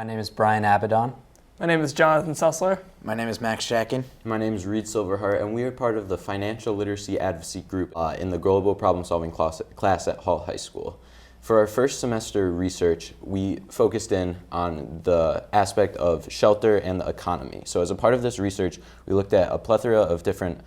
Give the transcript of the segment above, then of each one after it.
My name is Brian Abedon. My name is Jonathan Sussler. My name is Max Shakun. My name is Reid Silverheart, and we are part of the Financial Literacy Advocacy group in the Global Problem Solving class at Hall High School. For our first semester research, we focused in on the aspect of shelter and the economy. So as a part of this research, we looked at a plethora of different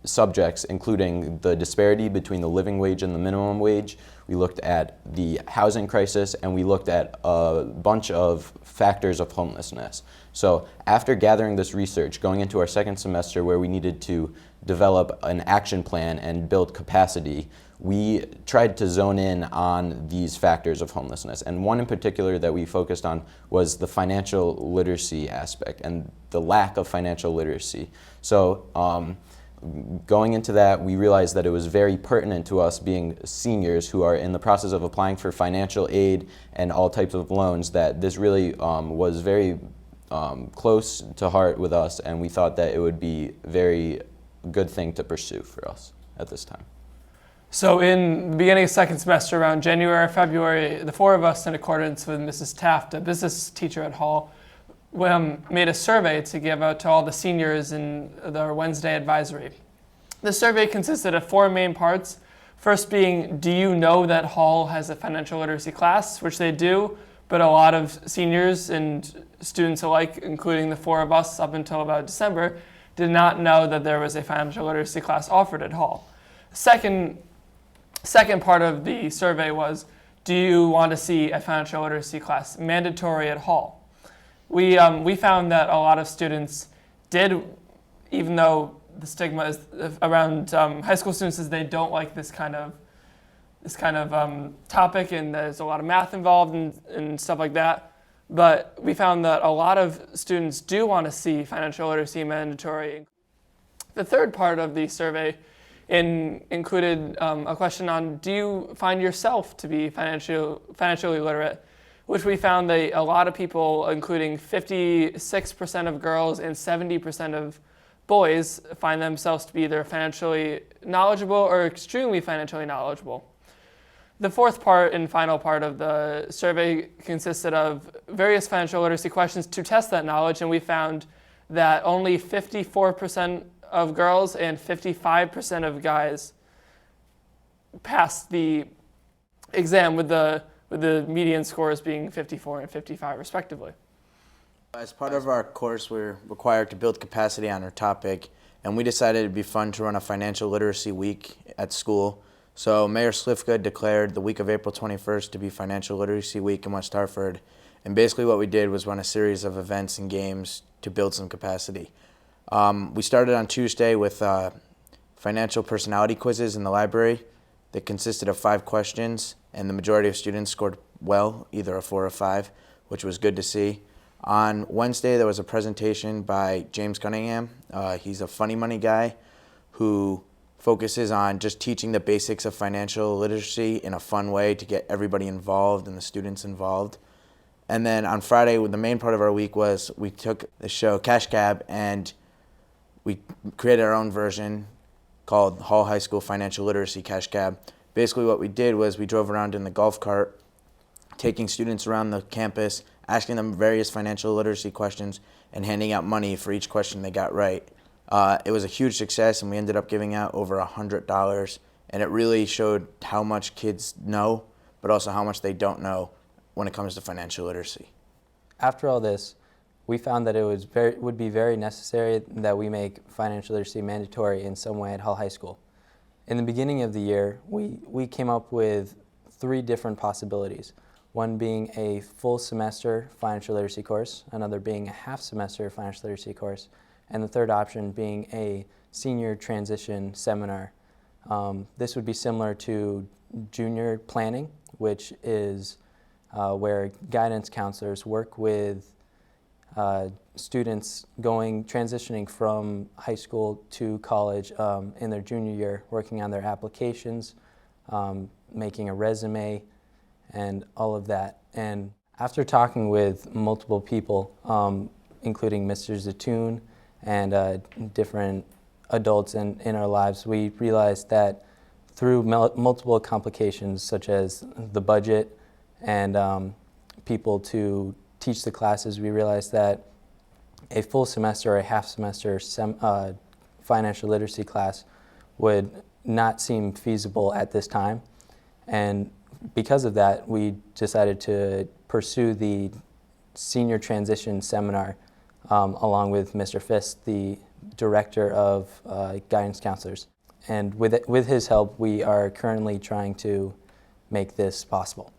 subjects, including the disparity between the living wage and the minimum wage. We looked at the housing crisis, and we looked at a bunch of factors of homelessness. So after gathering this research, going into our second semester where we needed to develop an action plan and build capacity, we tried to zone in on these factors of homelessness. And one in particular that we focused on was the financial literacy aspect and the lack of financial literacy. So going into that, we realized that it was very pertinent to us being seniors who are in the process of applying for financial aid and all types of loans, that this really was very close to heart with us, and we thought that it would be a very good thing to pursue for us at this time. So in the beginning of second semester, around January or February, the four of us, in accordance with Mrs. Taft, a business teacher at Hall, made a survey to give out to all the seniors in their Wednesday advisory. The survey consisted of four main parts. First being, do you know that Hall has a financial literacy class? Which they do, but a lot of seniors and students alike, including the four of us up until about December, did not know that there was a financial literacy class offered at Hall. Second part of the survey was, do you want to see a financial literacy class mandatory at Hall? We found that a lot of students did, even though the stigma is around high school students is they don't like this kind of topic, and there's a lot of math involved and stuff like that. But we found that a lot of students do want to see financial literacy mandatory. The third part of the survey included a question on, do you find yourself to be financially literate? Which we found that a lot of people, including 56% of girls and 70% of boys, find themselves to be either financially knowledgeable or extremely financially knowledgeable. The fourth part and final part of the survey consisted of various financial literacy questions to test that knowledge, and we found that only 54% of girls and 55% of guys passed the exam with the median scores being 54 and 55 respectively. As part of our course, we're required to build capacity on our topic, and we decided it'd be fun to run a financial literacy week at school. So Mayor Slifka declared the week of April 21st to be Financial Literacy Week in West Hartford. And basically what we did was run a series of events and games to build some capacity. We started on Tuesday with financial personality quizzes in the library that consisted of 5 questions, and the majority of students scored well, either a 4 or 5, which was good to see. On Wednesday, there was a presentation by James Cunningham. He's a funny money guy who focuses on just teaching the basics of financial literacy in a fun way to get everybody involved and the students involved. And then on Friday, the main part of our week was we took the show Cash Cab and we created our own version called Hall High School Financial Literacy Cash Cab. Basically what we did was we drove around in the golf cart, taking students around the campus, asking them various financial literacy questions, and handing out money for each question they got right. It was a huge success, and we ended up giving out over $100, and it really showed how much kids know, but also how much they don't know when it comes to financial literacy. After all this, we found that it would be very necessary that we make financial literacy mandatory in some way at Hall High School. In the beginning of the year, we came up with 3 different possibilities. One being a full semester financial literacy course, another being a half semester financial literacy course, and the third option being a senior transition seminar. This would be similar to junior planning, which is where guidance counselors work with students transitioning from high school to college in their junior year, working on their applications, making a resume, and all of that. And after talking with multiple people, including Mr. Zatoon and different adults in our lives, we realized that through multiple complications such as the budget and people to teach the classes, we realized that a full semester or a half semester financial literacy class would not seem feasible at this time. And because of that, we decided to pursue the senior transition seminar along with Mr. Fisk, the director of guidance counselors. And with his help, we are currently trying to make this possible.